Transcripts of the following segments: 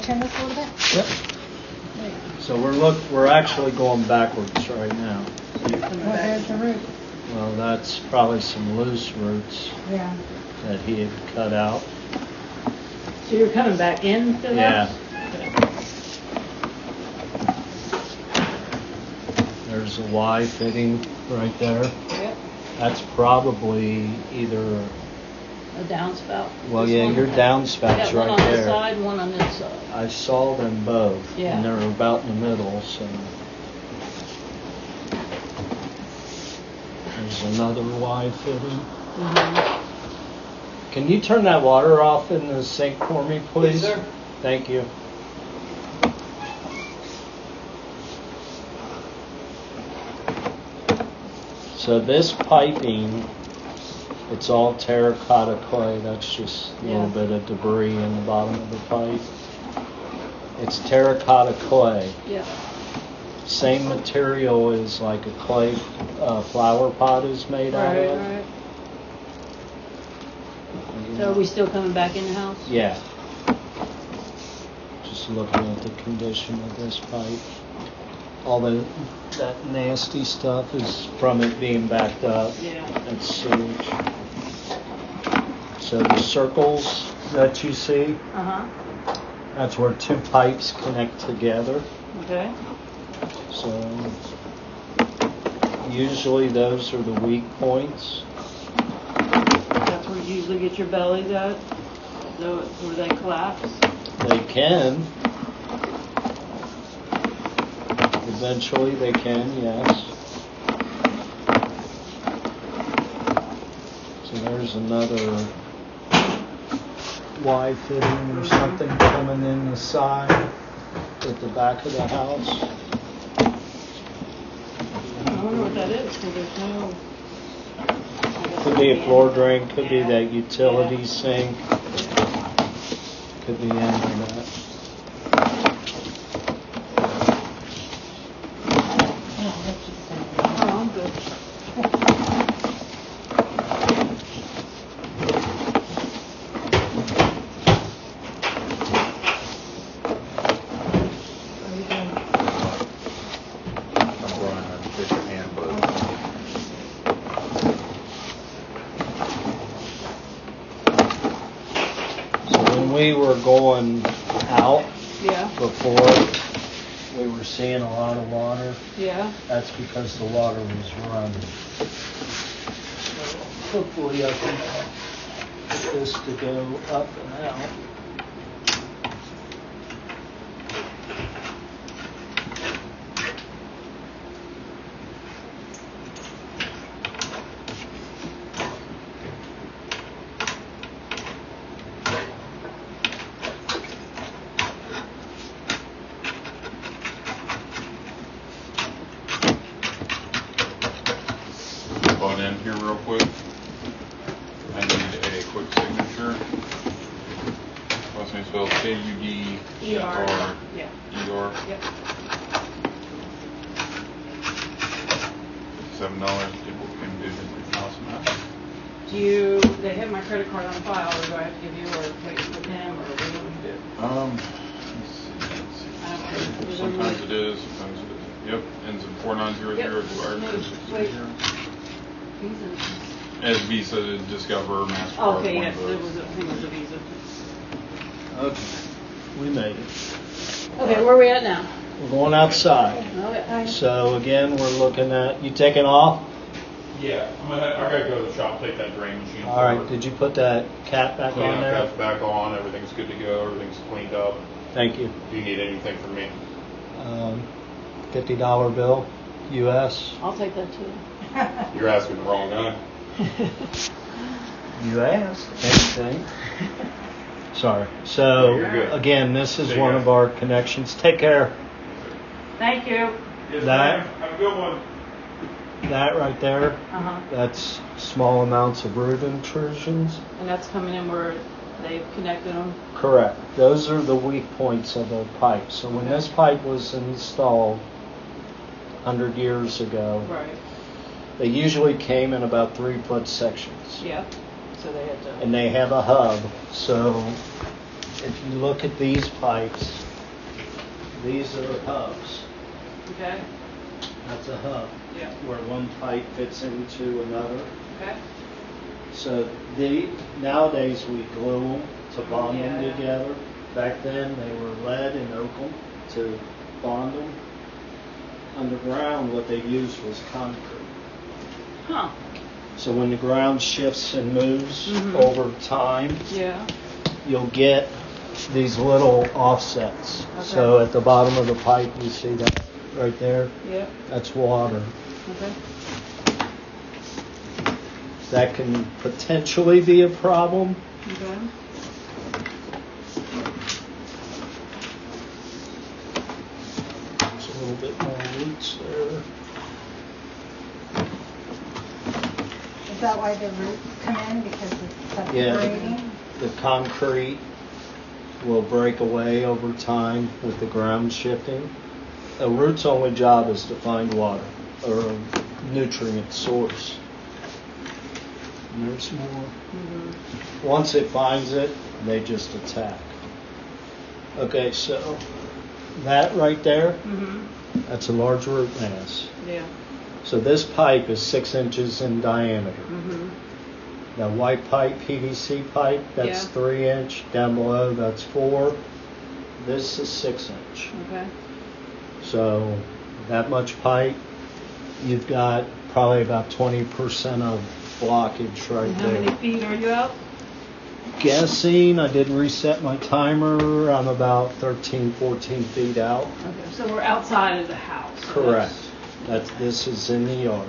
turn this a little bit? Yep. So we're actually going backwards right now. There's the root. Well, that's probably some loose roots Yeah. that he had cut out. So you're coming back into the house? There's a Y fitting right there. Yep. That's probably either. A downspout? Well, This yeah, one? your downspouts One right on there. this side, one on this side. I saw them both, Yeah. and they're about in the middle, so. There's another Y fitting. Mm-hmm. Can you turn that water off in the sink for me, please? Yes, sir. Thank you. So this piping, it's all terracotta clay. That's just a little bit of debris in the bottom of the pipe. It's terracotta clay. Yeah. Same material as like a clay flower pot is made out of. Right. So are we still coming back in the house? Yeah. Just looking at the condition of this pipe. All that nasty stuff is from it being backed up. Yeah. That's sewage. So the circles that you see, Uh-huh. that's where two pipes connect together. Okay. So usually those are the weak points. That's where you usually get your bellies at? Where they collapse? They can. Eventually they can, yes. So there's another Y fitting or something coming in the side at the back of the house. I wonder what that is, because there's no... Could be a floor drain, could be that utility sink, could be any of that. Oh, I'm good. We were going out before, we were seeing a lot of water. Yeah. That's because the water was running. Hopefully I can get this to go up and out. In here real quick. I need a quick signature. Last name spelled K-U-D-E-R. Yeah. E-R. Yep. $7. People can do everything else now. They have my credit card on file, or do I have to give you, or wait with him, or what do we do? Let's see. Sometimes it is, sometimes it isn't. Yep, ends in 4900. Yep. Expired Wait. 660. Visa. As Visa, Discover, MasterCard. Oh, okay, one yes, of I those. think it was a Visa. Okay, we made it. Okay, where are we at now? We're going outside. Okay. So again, we're looking at, you taking off? Yeah, I gotta go to the shop, take that drain machine. All right, did you put that cap back Clean on up, there? that's back on, everything's good to go, everything's cleaned up. Thank you. Do you need anything from me? $50 bill, US. I'll take that too. You're asking the wrong guy. You asked. Anything. Sorry. So, You're good. again, this is See one ya. of our connections. Take care. Thank you. Yes, That- ma'am. Have a good one. That right there, Uh-huh. that's small amounts of root intrusions. And that's coming in where they've connected them? Correct. Those are the weak points of the pipe. So when this pipe was installed 100 years ago, Right. they usually came in about 3-foot sections. Yeah. So they had to... And they have a hub. So if you look at these pipes, these are the hubs. Okay, That's a hub yeah, where one pipe fits into another. okay. So nowadays we glue them to bond them Yeah. together. Back then they were lead and oakum to bond them. Underground what they used was concrete. Huh, So when the ground shifts and moves Mhm. over time, yeah, you'll get these little offsets. Okay. So at the bottom of the pipe, you see that right there? yeah, That's water. okay. That can potentially be a problem. Okay. There's a little bit more roots there. Is that why the roots come in, because it's Yeah. separating? The concrete will break away over time with the ground shifting. A root's only job is to find water or a nutrient source. And there's more. Mm-hmm. Once it finds it, they just attack. Okay, so that right there, Mm-hmm. that's a large root mass. Yeah. So this pipe is 6 inches in diameter. Mm-hmm. That white pipe, PVC pipe, that's Yeah. 3 inch. Down below, that's 4. This is 6 inch. Okay. So that much pipe, you've got probably about 20% of blockage right And how there. many feet are you out? Guessing, I didn't reset my timer, I'm about 13, 14 feet out. Okay, so we're outside of the house. so Correct. This is in the yard.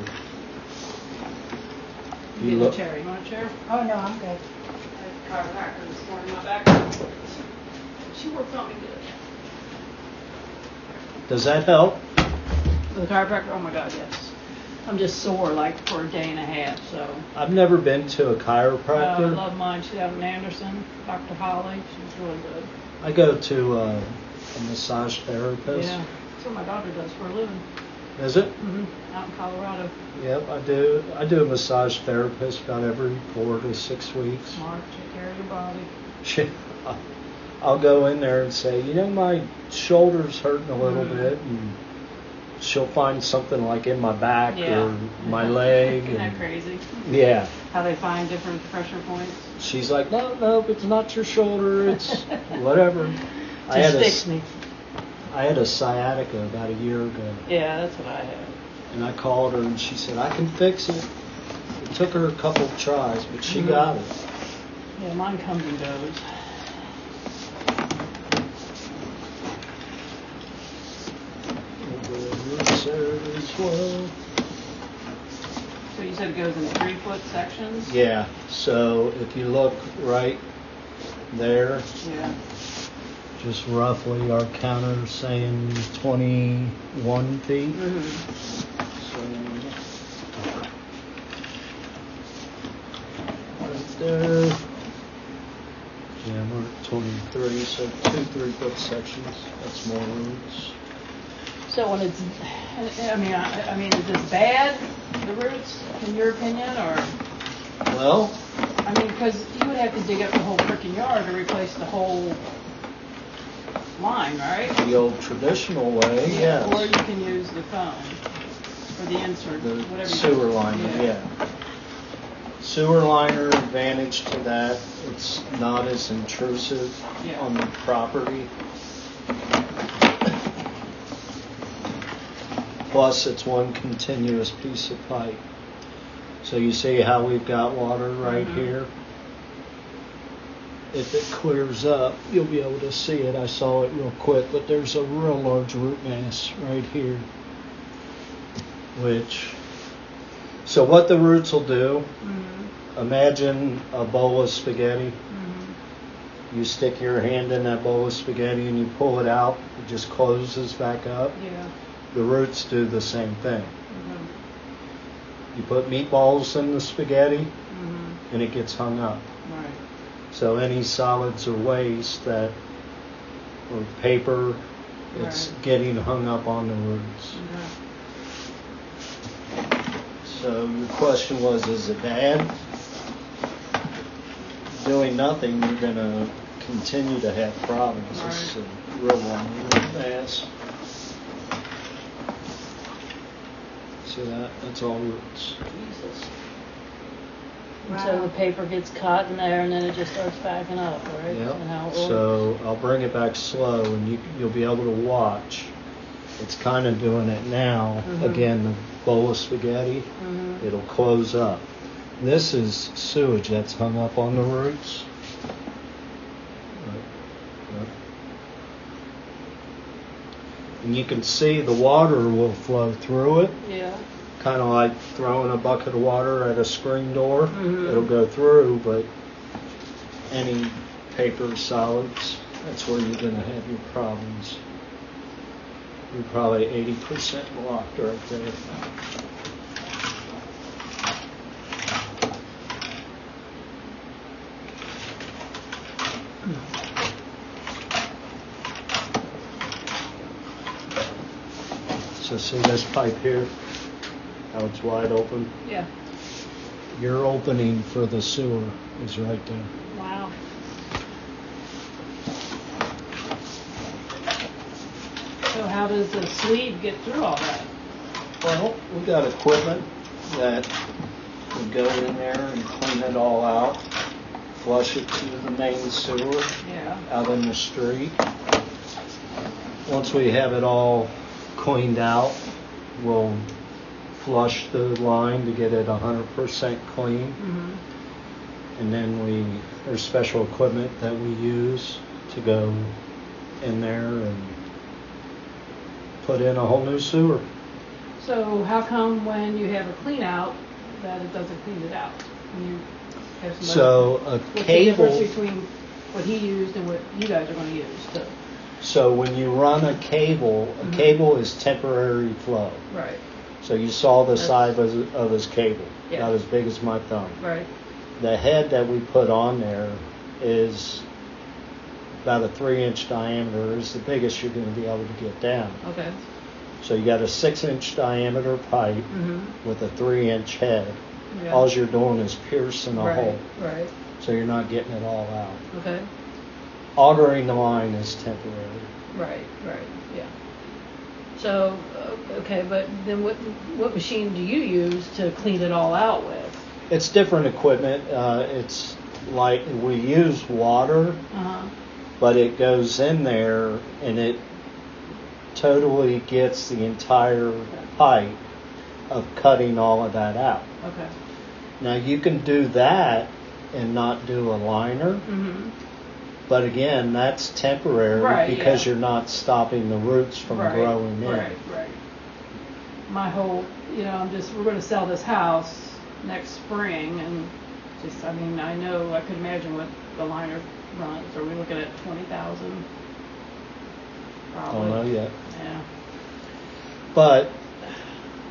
You You get look- a chair. You want a chair? Oh, no, I'm good. I had a chiropractor this morning. My back. She worked on me good. Does that help? The chiropractor. Oh my God, yes. I'm just sore like for a day and a half. So. I've never been to a I chiropractor. love mine. She's out in Anderson. Dr. Holly. She's really good. I go to a massage therapist. Yeah. That's what my daughter does for a living. Is it? Mm-hmm. Out in Colorado. Yep, I do. I do a massage therapist about every 4 to 6 weeks. Smart. Take care of your body. I'll go in there and say, my shoulder's hurting a little Mhm. bit, and she'll find something like in my back Yeah. or my leg. Isn't that And, crazy? yeah. How they find different pressure points. She's like, no, it's not your shoulder. It's whatever. Just fix me. I had a sciatica about a year ago, Yeah, that's what I had. and I called her, and she said, I can fix it. It took her a couple of tries, but she Mhm. got it. Yeah, mine comes and goes. Roots there as well. So you said it goes in 3-foot sections? Yeah, so if you look right there, Yeah. just roughly our counter's saying 21 feet. Mm-hmm. So, right there. Yeah, we're at 23, so 2 3-foot sections. That's more roots. So when it's, I mean, is this bad, the roots, in your opinion, or? Well, I mean, because you would have to dig up the whole freaking yard to replace the whole line, right? the old traditional way, yes. Or you can use the phone, or the insert, The whatever. sewer liner, yeah. Sewer liner, advantage to that, it's not as intrusive Yeah. on the property. Plus, it's one continuous piece of pipe. So you see how we've got water right Mhm. here? If it clears up, you'll be able to see it. I saw it real quick, but there's a real large root mass right here. So what the roots will do, Mm-hmm. imagine a bowl of spaghetti. Mm-hmm. You stick your hand in that bowl of spaghetti and you pull it out, it just closes back up. Yeah. The roots do the same thing. Mm-hmm. You put meatballs in the spaghetti Mm-hmm. and it gets hung up. Right. So any solids or waste or paper, it's Right. getting hung up on the roots. Okay. So your question was, is it bad? Doing nothing, you're going to continue to have problems. This is a real long mass. See that? That's all roots. Jesus. Wow. So the paper gets caught in there and then it just starts backing up, right? And how Yep. it So I'll bring it back slow, and you'll be able to watch. It's kind of doing it now. Mhm. Again, the bowl of spaghetti, Mhm. it'll close up. This is sewage that's hung up on the roots. Right. And you can see the water will flow through it, Yeah. kind of like throwing a bucket of water at a screen door. Mhm. It'll go through, but any paper solids, that's where you're going to have your problems. You're probably 80% blocked right there. So see this pipe here? How it's wide open? Yeah. Your opening for the sewer is right there. Wow. So how does the sleeve get through all that? Well, we got equipment that would go in there and clean it all out, flush it to the main sewer Yeah. out in the street. Once we have it all cleaned out, we'll flush the line to get it 100% clean. Mm-hmm. And then there's special equipment that we use to go in there and put in a whole new sewer. So how come when you have a clean out that it doesn't clean it out? When you have somebody, So a what's the cable, difference between what he used and what you guys are going to use too? so when you run a cable is temporary flow. Right. So you saw the That's- size of his cable, Yeah. about as big as my thumb. Right. The head that we put on there is about a 3-inch diameter, is the biggest you're going to be able to get down. Okay. So you got a 6-inch diameter pipe Mm-hmm. with a 3-inch head. Yeah. All you're doing is piercing a right. hole, Right. so you're not getting it all out. Okay. Augering the line is temporary. Right. Right. Yeah. So okay, but then what machine do you use to clean it all out with? It's different equipment. It's like we use water, Uh-huh. but it goes in there and it totally gets the entire pipe of cutting all of that out. Okay. Now you can do that and not do a liner, Mm-hmm. but again, that's temporary Right, because yeah. you're not stopping the roots from growing in. Right, right. My whole, we're going to sell this house next spring, and I know, I could imagine what the liner runs. Are we looking at 20,000? Probably. Don't know yet. Yeah. But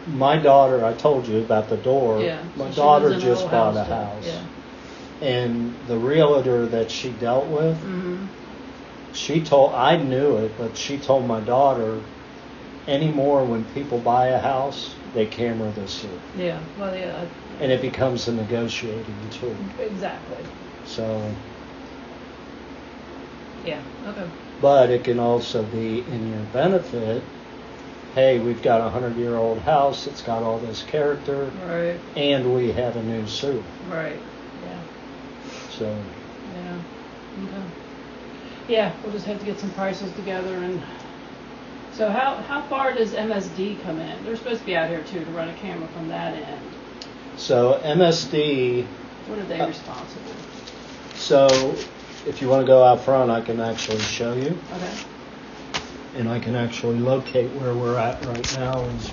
my daughter, I told you about the door. Yeah. My So she daughter lives in an just old bought a too. house. Yeah. And the realtor that she dealt with, Mm-hmm. I knew it, but she told my daughter, anymore when people buy a house, they camera the sewer. Yeah. Well, yeah. And it becomes a negotiating tool. Exactly. So, Yeah. Okay. but it can also be in your benefit. Hey, we've got a 100-year-old house. It's got all this character, Right. and we have a new sewer. Right. Yeah. So, Yeah. Okay. Yeah, we'll just have to get some prices together. And so how far does MSD come in? They're supposed to be out here too to run a camera from that end. so MSD. What are they responsible? So, if you want to go out front, I can actually show you, Okay. and I can actually locate where we're at right now. Is